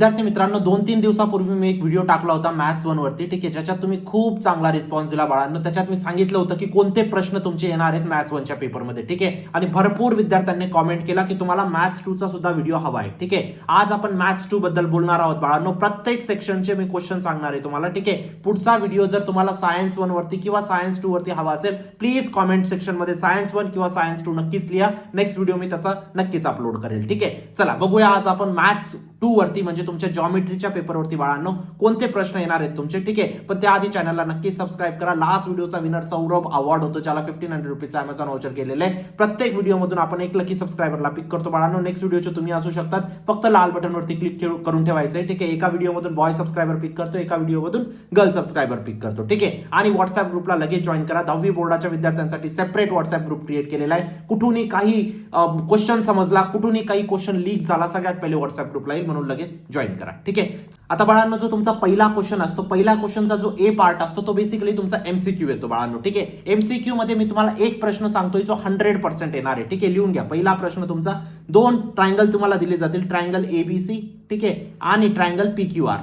विद्यार्थी मित्रांनो, 2-3 दिवसापूर्वी मी एक व्हिडिओ टाकला होता मॅथ्स 1 वरती. ठीक आहे, ज्याच्यात तुम्ही खूप चांगला रिस्पॉन्स दिला बाळांनो. त्याच्यात मी सांगितलं होतं की कोणते प्रश्न तुमचे येणार आहेत मॅथ्स 1च्या पेपरमध्ये. ठीक आहे, आणि भरपूर विद्यार्थ्यांनी कॉमेंट केला की तुम्हाला मॅथ्स 2चा सुद्धा व्हिडिओ हवा आहे. ठीक आहे, आज आपण मॅथ्स 2 बद्दल बोलणार आहोत बाळांनो. प्रत्येक सेक्शनचे मी क्वेश्चन सांगणार आहे तुम्हाला. ठीक आहे, पुढचा व्हिडिओ जर तुम्हाला सायन्स 1 वरती किंवा सायन्स 2 वरती हवा असेल, प्लीज कॉमेंट सेक्शन मध्ये सायन्स 1 किंवा सायन्स 2 नक्कीच लिहा. नेक्स्ट व्हिडिओ मी त्याचा नक्कीच अपलोड करेल. ठीक आहे, चला बघूया आज आपण मॅथ्स 2 वरती म्हणजे तुमच्या जॉमेट्रीच्या पेपरवरती बाळांनो कोणते प्रश्न येणार आहेत तुमचे. ठीक आहे, पण त्याआधी चॅनलला नक्की सबस्क्राईब करा. लास्ट व्हिडिओचा विनर सौरभ अवॉर्ड होतो, ज्याला 1500 रुपीजचा अमेझॉन वाउचर केलेलं आहे. प्रत्येक व्हिडिओमधून आपण एक लकी सबस्क्रायबरला पिक करतो बाळांनो. नेक्स्ट व्हिडिओचे तुम्ही असू शकतात, फक्त लाल बटनवरती क्लिक करून ठेवायचंय. ठीक आहे, एका व्हिडिओमधून बॉय सबस्क्रायबर पिक करतो, एका व्हिडिओमधून गर्ल सबस्क्रायबर पिक करतो. ठीक आहे, आणि व्हॉट्सअप ग्रुपला लगेच जॉईन करा. 10वी बोर्डाच्या विद्यार्थ्यांसाठी सेपरेट व्हॉट्सअप ग्रुप क्रिएट केलेला आहे. कुठूनही काही क्वेश्चन समजला, कुठूनही काही क्वेश्चन लीक झाला, सगळ्यात पहिले व्हॉट्सअप ग्रुपला येईल, म्हणून लगेच जॉईन करा. ठीक आहे, आता बाळांनो जो तुमचा पहिला क्वेश्चन असतो, पहिल्या क्वेश्चनचा जो ए पार्ट असतो तो बेसिकली तुमचा एमसीक्यू येतो बाळांनो. ठीक आहे, एमसीक्यू मध्ये मी तुम्हाला एक प्रश्न सांगतोय जो 100% येणार आहे. ठीक आहे, लिहून घ्या. पहिला प्रश्न तुमचा, दोन ट्रायंगल तुम्हाला दिले जातील, ट्रायंगल एबीसी. ठीक आहे, आणि ट्रायंगल पीक्यूआर.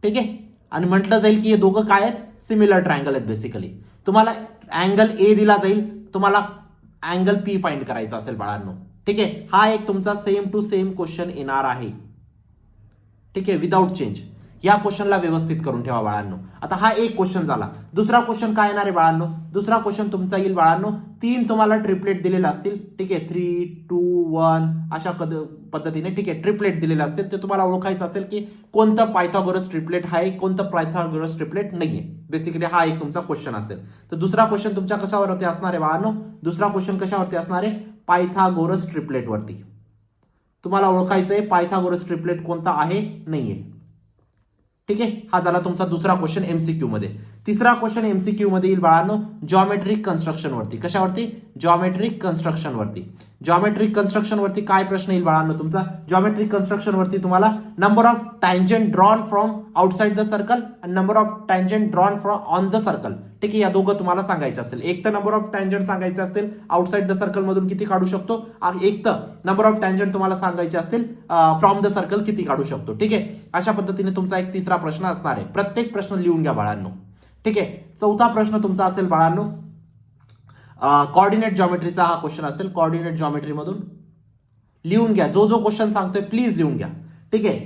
ठीक आहे, आणि म्हटलं जाईल की हे दोघं काय आहेत, सिमिलर ट्रायंगल आहेत. बेसिकली तुम्हाला अँगल ए दिला जाईल, तुम्हाला अँगल पी फाइंड करायचा असेल बाळांनो. ठीक आहे, हा एक तुमचा सेम टू सेम क्वेश्चन येणार आहे. ठीक आहे, विदाउट चेंज. या क्वेश्चनला व्यवस्थित करून ठेवा बाळांनो. आता हा एक क्वेश्चन झाला. दुसरा क्वेश्चन काय येणार आहे बाळांनो, दुसरा क्वेश्चन तुमचा येईल बाळांनो, तीन तुम्हाला ट्रिपलेट दिलेले असतील. ठीक आहे, 3, 2, 1 अशा पद्धतीने. ठीक आहे, ट्रिपलेट दिलेले असतील, ते तुम्हाला ओळखायचं असेल की कोणतं पायथागोरस ट्रिपलेट आहे, कोणतं पायथागोरस ट्रिपलेट नाहीये. बेसिकली हा एक तुमचा क्वेश्चन असेल. तर दुसरा क्वेश्चन तुमच्या कशावरती असणार आहे बाळांनो, दुसरा क्वेश्चन कशावरती असणार आहे, पायथागोरस ट्रिपलेट वरती. तुम्हाला ओळखायचंय पायथागोरस ट्रिपलेट कोणता आहे, नाहीये. ठीक आहे, हा झाला तुमचा दुसरा क्वेश्चन एमसीक्यू मध्ये. तिसरा क्वेश्चन एमसीक्यू मध्ये येईल बाळांनो, जॉमेट्रिक कन्स्ट्रक्शन वरती. कशावरती, जॉमेट्रिक कन्स्ट्रक्शन वरती. जॉमेट्रिक कन्स्ट्रक्शन वरती काय प्रश्न येईल बाळांनो तुमचा, जॉमेट्रिक कन्स्ट्रक्शन वरती तुम्हाला number of tangent drawn from outside the circle आणि number of tangent drawn from on the circle. ठीक आहे, या दोघं तुम्हाला सांगायचे असेल. एक तर नंबर ऑफ टँजंट सांगायचे असतील आउटसाइड द सर्कल मधून किती काढू शकतो, एक तर नंबर ऑफ टँजंट तुम्हाला सांगायचे असतील फ्रॉम द सर्कल किती काढू शकतो. ठीक आहे, अशा पद्धतीने तुमचा एक तिसरा प्रश्न असणार आहे. प्रत्येक प्रश्न लिहून घ्या बाळांनो. ठीक आहे, चौथा प्रश्न तुमचा असेल बाळांनो, कॉर्डिनेट जॉमेट्रीचा हा क्वेश्चन असेल. कॉर्डिनेट जॉमेट्री मधून लिहून घ्या. जो जो क्वेश्न सांगतोय प्लीज लिहून घ्या. ठीक आहे,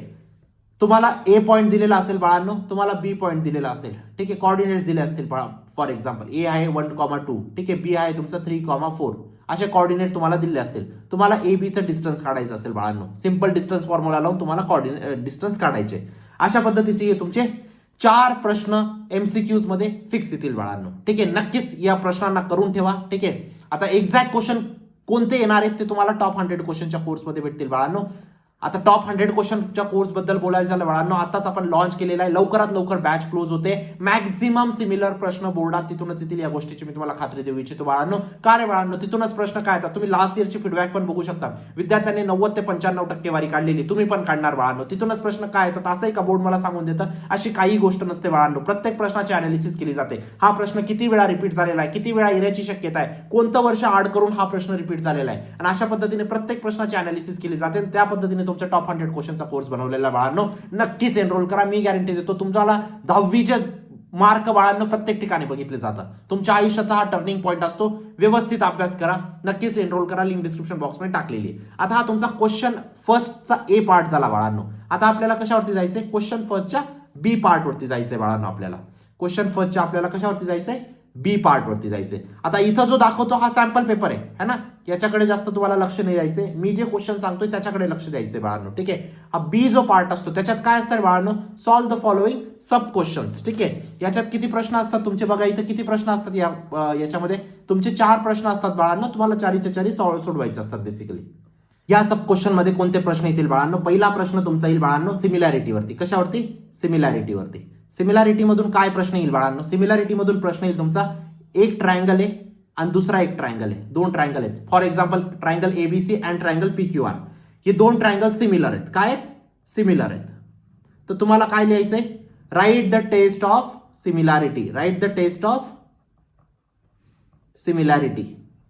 तुम्हाला ए पॉईंट दिलेला असेल बाळांनो, तुम्हाला बी पॉईंट दिलेला असेल. ठीक आहे, कॉर्डिनेट्स दिले असतील. फॉर एक्झाम्पल ए आहे 1,2. ठीक आहे, बी आहे तुमचं 3,4. असे कॉर्डिनेट तुम्हाला दिले असतील. तुम्हाला ए बीचं डिस्टन्स काढायचं असेल बाळांनो. सिंपल डिस्टन्स फॉर्म्युला लावून तुम्हाला डिस्टन्स काढायचे. अशा पद्धतीचे तुमचे 4 प्रश्न एमसीक्यूज मध्ये फिक्स येतील बाळांनो. ठीक आहे, नक्कीच या प्रश्नांना करून ठेवा. ठीक आहे, आता एक्झॅक्ट क्वेश्चन कोणते येणार आहेत ते तुम्हाला टॉप 100 क्वेश्चनच्या कोर्समध्ये भेटतील बाळांनो. आता टॉप 100 क्वेश्चनच्या कोर्स बद्दल बोलायला झालं बाळांनो, आताच आपण लॉन्च केलेला आहे. लवकरात लवकर बॅच क्लोज होते. मॅक्झिमम सिमिलर प्रश्न बोर्डात तिथूनच येतील, या गोष्टीची मी तुम्हाला खात्री देऊ इच्छितो बाळांनो. का रे बाळांनो, तिथूनच प्रश्न काय येतात, तुम्ही लास्ट इयरची फीडबॅक पण बघू शकता. विद्यार्थ्यांनी 90 ते 95% टक्केवारी काढलेली, तुम्ही पण काढणार बाळांनो. तिथूनच प्रश्न काय येतात असंही का बोर्ड मला सांगून देतं, अशी काही गोष्ट नसते बाळांनो. प्रत्येक प्रश्नाची अनालिसिस केली जाते. हा प्रश्न किती वेळा रिपीट झालेला आहे, किती वेळा येण्याची शक्यता आहे, कोणतं वर्ष आड करून हा प्रश्न रिपीट झालेला आहे, आणि अशा पद्धतीने प्रत्येक प्रश्नाची अनालिसिस केली जाते. त्या पद्धतीने तुमच्या टॉप 100 क्वेश्चनचा कोर्स बनवलेला बाळांनो. नक्कीच एनरोल करा. मी गॅरंटी देतो तुम्हाला 10वीचे मार्क बाळांनो प्रत्येक ठिकाणी बघितले जातात. तुमच्या आयुष्याचा हा टर्निंग पॉईंट असतो. व्यवस्थित अभ्यास करा, नक्कीच एनरोल करा. लिंक डिस्क्रिप्शन बॉक्समध्ये टाकलेली आहे. आता हा तुमचा क्वेश्चन फर्स्टचा ए पार्ट झाला बाळांनो. आता आपल्याला कशावरती जायचंय, क्वेश्चन फर्स्टच्या बी पार्ट वरती जायचंय बाळांनो. आपल्याला क्वेश्चन फर्स्टच्या आपल्याला कशावरती जायचंय, बी पार्ट वरती जायचंय. आता इथं जो दाखवतो हा सॅम्पल पेपर आहे ना, याच्याकडे जास्त तुम्हाला लक्ष नाही द्यायचंय. मी जे क्वेश्चन सांगतोय त्याच्याकडे लक्ष द्यायचंय बाळांनो. ठीक आहे, हा बी जो पार्ट असतो त्याच्यात काय असतं बाळांनो, solve the following sub questions. ठीक आहे, याच्यात किती प्रश्न असतात तुमचे बघा, इथं किती प्रश्न असतात याच्यामध्ये तुमचे 4 प्रश्न असतात बाळांनो. तुम्हाला 4च्या 4 सोडवायचे असतात बेसिकली. या सब क्वेश्चन मध्ये कोणते प्रश्न येतील बाळांनो, पहिला प्रश्न तुमचा येईल बाळांनो सिमिलॅरिटी वरती. कशावरती, सिमिलॅरिटी वरती. सिमिलॅरिटी मधून काय प्रश्न येईल बाळांनो, सिमिलॅरिटी मधून प्रश्न येईल तुमचा, एक ट्रायंगल आहे आणि दुसरा एक ट्रायंगल आहे, 2 ट्रायंगल आहेत. For example triangle ABC and triangle PQR. हे 2 ट्रायंगल सिमिलर आहेत. काय आहेत, सिमिलर आहेत. तर तुम्हाला काय लिहायचंय, write the test of similarity. Write the test of similarity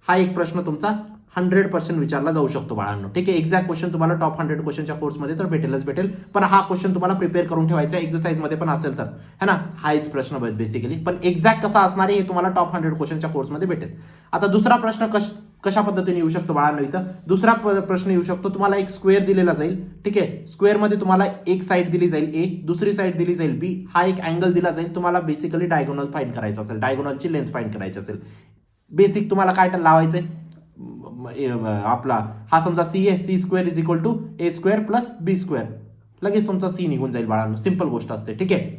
हा एक प्रश्न तुमचा 100% विचारला जाऊ शकतो बाळांनो. ठीक आहे, एक्झॅक्ट क्वेश्चन तुम्हाला टॉप 100 क्वेश्चनच्या कोर्समध्ये तर भेटेलच भेटेल, पण हा क्वेश्चन तुम्हाला प्रिपेअर करून ठेवायचा एक्सरसाइज मध्ये पण असेल तर, है ना, हाच प्रश्न बेसिकली. पण एक्झॅक्ट कसा असणार आहे हे तुम्हाला टॉप 100 क्वेश्चनच्या कोर्समध्ये भेटेल. आता दुसरा प्रश्न कशा पद्धतीने येऊ शकतो बाळांनो, इथं दुसरा प्रश्न येऊ शकतो. तुम्हाला एक स्क्वेअर दिलेला जाईल. ठीक आहे, स्क्वेअर मध्ये तुम्हाला एक साईड दिली जाईल ए, दुसरी साईड दिली जाईल बी, हा एक अँगल दिला जाईल. तुम्हाला बेसिकली डायगोनल फाइंड करायचा असेल, डायगोनलची लेंथ फाइंड करायची असेल. बेसिक तुम्हाला काय लावायचंय, आपला हा समजा सी आहे, C square is equal to A square plus B square, लगेच तुमचा सी निघून जाईल बाळांनो. सिंपल गोष्ट असते. ठीक आहे,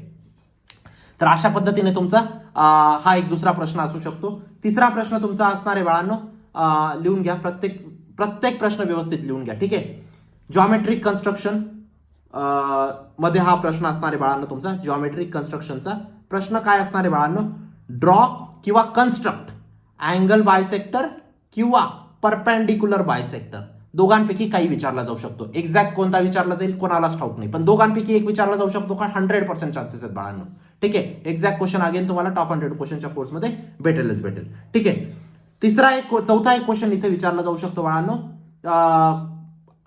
तर अशा पद्धतीने तुमचा हा एक दुसरा प्रश्न असू शकतो. तिसरा प्रश्न तुमचा असणार आहे बाळांनो, लिहून घ्या, प्रत्येक प्रश्न व्यवस्थित लिहून घ्या. ठीक आहे, जॉमेट्रिक कन्स्ट्रक्शन मध्ये हा प्रश्न असणार आहे बाळांनो तुमचा. जॉमेट्रिक कन्स्ट्रक्शनचा प्रश्न काय असणार आहे बाळांनो, ड्रॉ किंवा कन्स्ट्रक्ट अँगल बायसेक्टर किंवा परपेंडिक्युलर बायसेक्टर, दोघांपैकी काही विचारला जाऊ शकतो. एक्झॅक्ट कोणता विचारला जाईल कोणालाच ठाऊक नाही, पण दोघांपैकी एक विचारला जाऊ शकतो का, 100% चान्सेस आहेत बाळांनो. ठीक आहे, एक्झॅक्ट क्वेश्चन अगेन तुम्हाला टॉप 100 क्वेश्चनच्या कोर्समध्ये भेटेलच भेटेल. ठीक आहे, चौथा एक क्वेश्चन इथे विचारला जाऊ शकतो बाळांनो,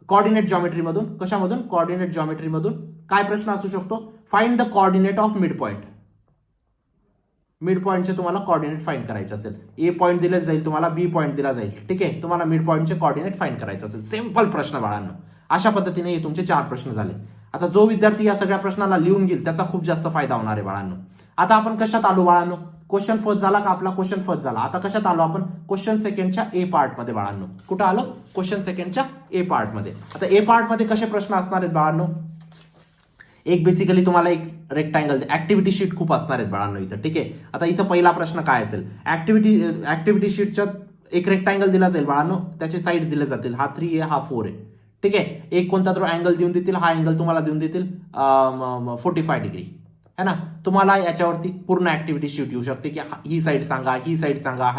कॉर्डिनेट जॉमेट्री मधून. कशामधून, कॉर्डिनेट जॉमेट्री मधून. काय प्रश्न असू शकतो, find the coordinate of mid point. Mid पॉइंटचे तुम्हाला कॉर्डिनेट फाइंड करायचे असेल, ए पॉइंट दिले जाईल तुम्हाला, बी पॉइंट दिला जाईल. ठीक आहे, तुम्हाला मिड पॉइंटचे कॉर्डिनेट फाइंड करायचे असेल. सिंपल प्रश्न बाळांनो. अशा पद्धतीने हे तुमचे 4 प्रश्न झाले. आता जो विद्यार्थी या सगळ्या प्रश्नाला लिहून घेईल त्याचा खूप जास्त फायदा होणार आहे बाळांनो. आता आपण कशात आलो बाळांनो, क्वेश्चन फर्स्ट झाला का आपला, क्वेश्चन फर्स्ट झाला. आता कशात आलो आपण, क्वेश्चन सेकंडच्या ए पार्ट मध्ये बाळांनो. कुठं आलो, क्वेश्चन सेकंडच्या ए पार्ट मध्ये. आता ए पार्ट मध्ये कसे प्रश्न असणार आहेत बाळांनो, एक बेसिकली तुम्हाला एक रेक्टँगल, ऍक्टिव्हिटी शीट खूप असणार आहेत बाळांनो इथं. ठीक आहे, आता इथं पहिला प्रश्न काय असेल, ऍक्टिव्हिटी शीटच्या एक रेक्टँगल दिला जाईल बाळांनो, त्याचे साईड्स दिले जातील, हा 3 आहे, हा 4 आहे. ठीक आहे, एक कोणता तर अँगल देऊन देतील, हा अँगल तुम्हाला देऊन देतील 45 डिग्री, है ना. तुम्हाला याच्यावरती पूर्ण ऍक्टिव्हिटी शीट येऊ शकते की ही साईड सांगा, ही साईड सांगा,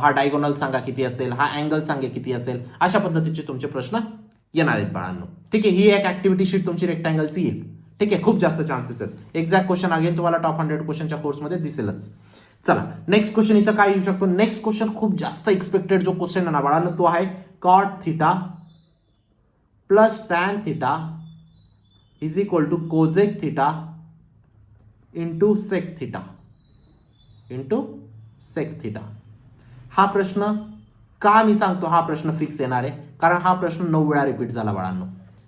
हा डायगोनल सांगा किती असेल, हा अँगल सांगा किती असेल. अशा पद्धतीचे तुमचे प्रश्न येणार आहेत बाळांनो. ठीक आहे, ही एक ऍक्टिव्हिटी शीट तुमची रेक्टँगलची येईल. ठीक आहे, खूप जास्त चान्सेस आहेत. एक्झॅक्ट क्वेश्चन अगेन तुम्हाला टॉप 100 क्वेश्चनच्या कोर्समध्ये दिसेलच. चला, नेक्स्ट क्वेश्चन इथं काय येऊ शकतो, नेक्स्ट क्वेश्चन खूप जास्त एक्सपेक्टेड जो क्वेश्चन आहे ना बाळांनो, तो आहे cot theta plus tan theta is equal to cosec theta into sec theta हा प्रश्न का मी सांगतो हा प्रश्न फिक्स येणार आहे, कारण हा प्रश्न 9 वेळा रिपीट झाला बाळांनो.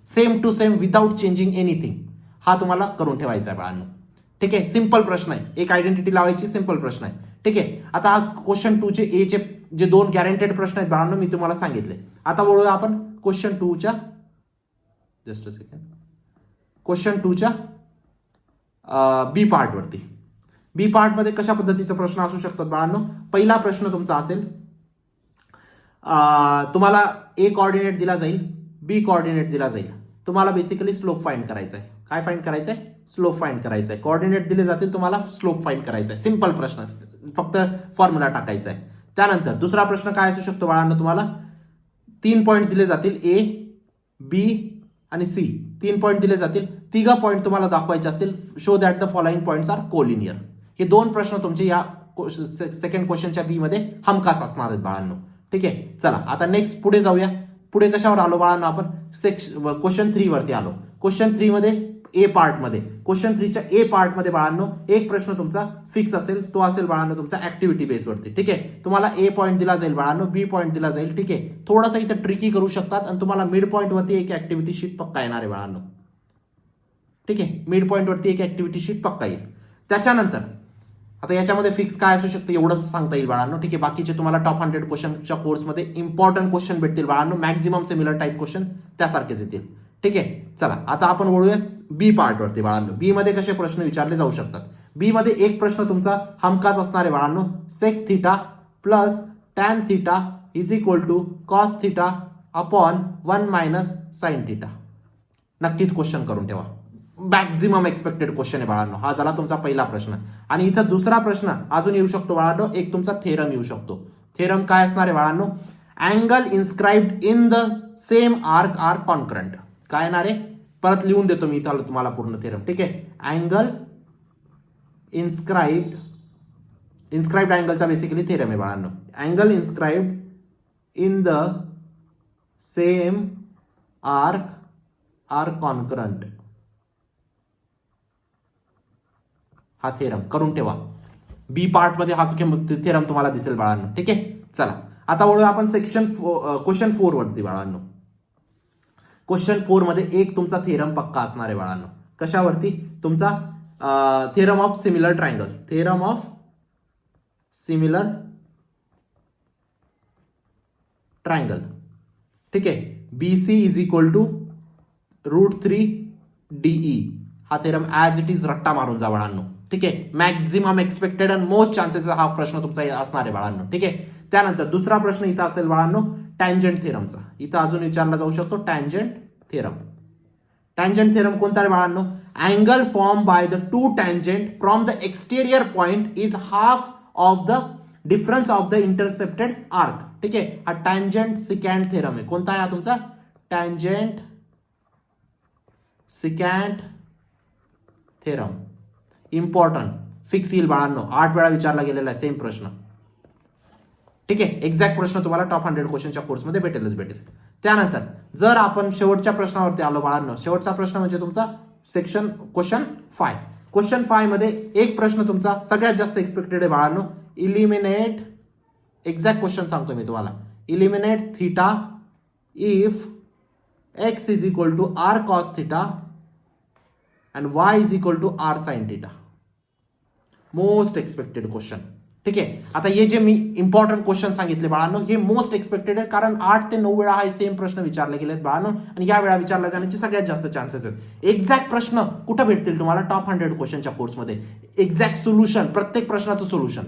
Same to same without changing anything हा तुम्हाला करून ठेवायचा आहे बाळांनो. ठीक आहे, सिंपल प्रश्न आहे, एक आयडेंटिटी लावायची, सिंपल प्रश्न आहे. ठीक आहे, आता आज क्वेश्चन 2 चे ए चे जे 2 गॅरंटेड प्रश्न आहेत बाळांनो मी तुम्हाला सांगितले. आता वळूया आपण क्वेश्चन 2 च्या, जस्ट अ सेकंड, क्वेश्चन 2 च्या बी पार्ट वरती. बी पार्ट मध्ये कशा पद्धतीचा प्रश्न असू शकतात बाळांनो. पहिला प्रश्न तुमचा असेल, तुम्हाला ए कॉर्डिनेट दिला जाईल, बी कॉर्डिनेट दिला जाईल. तुम्हाला बेसिकली स्लोप फाइंड करायचा आहे. काय फाइंड करायचं आहे, स्लोप फाइंड करायचा आहे. कॉर्डिनेट दिले जातील, तुम्हाला स्लोप फाइंड करायचा आहे. सिंपल प्रश्न, फक्त फॉर्म्युला टाकायचा आहे. त्यानंतर दुसरा प्रश्न काय असू शकतो बाळांनो, तुम्हाला 3 पॉईंट दिले जातील, ए बी आणि सी 3 पॉईंट दिले जातील. 3 पॉईंट तुम्हाला दाखवायचे असतील. Show that the following points are collinear. हे 2 प्रश्न तुमचे या सेकंड क्वेश्चनच्या बी मध्ये हमखास असणार आहेत बाळांनो. ठीक आहे, चला आता नेक्स्ट पुढे जाऊया. पुढे कशावर आलो बाळांनो आपण, क्वेश्चन 3 वरती आलो. क्वेश्चन 3 मध्ये ए पार्ट मध्ये, क्वेश्चन 3च्या ए पार्ट मध्ये बाळांनो एक प्रश्न तुमचा फिक्स असेल, तो असेल बाळांनो तुमचा ऍक्टिव्हिटी बेसवरती. ठीक आहे, तुम्हाला ए पॉईंट दिला जाईल बाळांनो, बी पॉईंट दिला जाईल. ठीक आहे, थोडासा इथं ट्रिकी करू शकतात आणि तुम्हाला मिड पॉईंट वरती एक ऍक्टिव्हिटी शीट पक्का येणार आहे बाळांनो. ठीक आहे, मिड पॉईंट वरती एक ऍक्टिव्हिटी शीट पक्का येईल. त्याच्यानंतर आता याच्यामध्ये फिक्स काय असू शकतं एवढंच सांगता येईल बाळांनो. ठीक आहे, बाकीचे तुम्हाला टॉप 100 क्वेश्चनच्या कोर्समध्ये इम्पॉर्टंट क्वेश्चन भेटतील बाळांनो, मॅक्झिमम सिमिलर टाईप क्वेश्चन त्यासारखेच येतील. ठीक आहे, चला आता आपण वळूया बी पार्ट वरती बाळांनो. बी मध्ये कसे प्रश्न विचारले जाऊ शकतात. बी मध्ये एक प्रश्न तुमचा हमखास असणार आहे बाळांनो, sec theta plus tan theta is equal to cos theta upon 1 minus sine theta. नक्कीच क्वेश्चन करून ठेवा, मॅक्झिमम एक्सपेक्टेड क्वेश्चन आहे बाळांनो. हा झाला तुमचा पहिला प्रश्न. आणि इथं दुसरा प्रश्न अजून येऊ शकतो बाळांनो, एक तुमचा थेरम येऊ शकतो. थेरम काय असणार आहे बाळांनो, angle inscribed in the same arc are concurrent. काय येणार आहे, परत लिहून देतो मी इथं तुम्हाला पूर्ण थेरम. ठीक आहे, अँगल इन्स्क्राइब्ड अँगलचा बेसिकली थेरम आहे बाळांनो. Angle inscribed in the same arc are concurrent. हा थेरम करून ठेवा. बी पार्ट मध्ये हा थेरम तुम्हाला दिसेल बाळांनो. ठीक आहे, चला आता वळूया आपण क्वेश्चन 4 वरती बाळांनो. क्वेश्चन 4 मध्ये एक तुमचा थेरम पक्का असणार आहे बाळांनो. कशावरती? तुमचा theorem of similar triangle. Theorem of similar triangle. ठीक आहे, BC is equal to √3DE. हा थेरम ऍज इट इज रट्टा मारून जा बाळांनो. ठीक आहे, maximum expected and most chances हा प्रश्न तुमचा असणार आहे बाळांनो. ठीक आहे, त्यानंतर दुसरा प्रश्न इथं असेल बाळांनो टँजंट थेरमचा. इथं अजून विचारला जाऊ शकतो टँजंट थेरम. टँजंट थेरम कोणता आहे बाळांनो? Angle form by the two tangent from the exterior point is half of the difference of the intercepted arc. ठीक आहे, हा टँजंट सिकॅन्ट थेरम आहे. कोणता आहे हा तुमचा? Tangent secant theorem. Important fix येईल बाळांनो, 8 वेळा विचारला गेलेला आहे सेम प्रश्न. ठीक आहे, एक्झॅक्ट प्रश्न तुम्हाला टॉप 100 क्वेश्चनच्या कोर्समध्ये भेटेल. त्यानंतर जर आपण शेवटच्या प्रश्नावरती आलो बाळांनो, शेवटचा प्रश्न म्हणजे तुमचा क्वेश्चन 5. क्वेश्चन 5 मध्ये एक प्रश्न तुमचा सगळ्यात जास्त एक्सपेक्टेड आहे बाळांनो. इलिमिनेट, एक्झॅक्ट क्वेश्चन सांगतो मी तुम्हाला. Eliminate theta if x is equal to r cos theta and y is equal to r sin theta. Most expected question. ठीक आहे, आता हे जे मी इम्पॉर्टंट क्वेश्चन सांगितले बाळांनो हे मोस्ट एक्सपेक्टेड आहे, कारण 8 ते 9 वेळा हा सेम प्रश्न विचारले गेलेत बाळांनो, आणि ह्या वेळा विचारला जाण्याचे सगळ्यात जास्त चान्सेस आहेत. एक्झॅक्ट प्रश्न कुठं भेटतील तुम्हाला? टॉप 100 क्वेश्चनच्या कोर्समध्ये. एक्झॅक्ट सोल्युशन, प्रत्येक प्रश्नाचं सोल्युशन.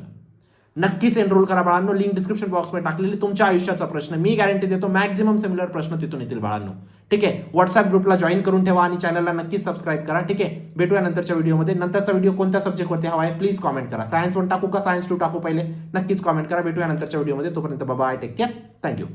नक्कीच एनरोल करा बाळांनो. लिंक डिस्क्रिप्शन बॉक्समध्ये टाकलेली. तुमच्या आयुष्याचा प्रश्न मी गॅरंटी देतो मॅक्झिमम सिमिलर प्रश्न तिथून येतील बाळांनो. ठीक आहे, व्हॉट्सअप ग्रुपला जॉईन करून ठेवा आणि चॅनलला नक्कीच सबस्क्राईब करा. ठीक आहे, भेटूया नंतरच्या व्हिडिओमध्ये. नंतरचा व्हिडिओ कोणत्या सब्जेक्टवरती हवा आहे प्लीज कॉमेंट करा. सायन्स 1 टाकू का सायन्स 2 टाकू? पहिले नक्कीच कॉमेंट करा. भेटूया नंतरच्या व्हिडिओमध्ये. तोपर्यंत बाय, टेक केअर, थँक्यू.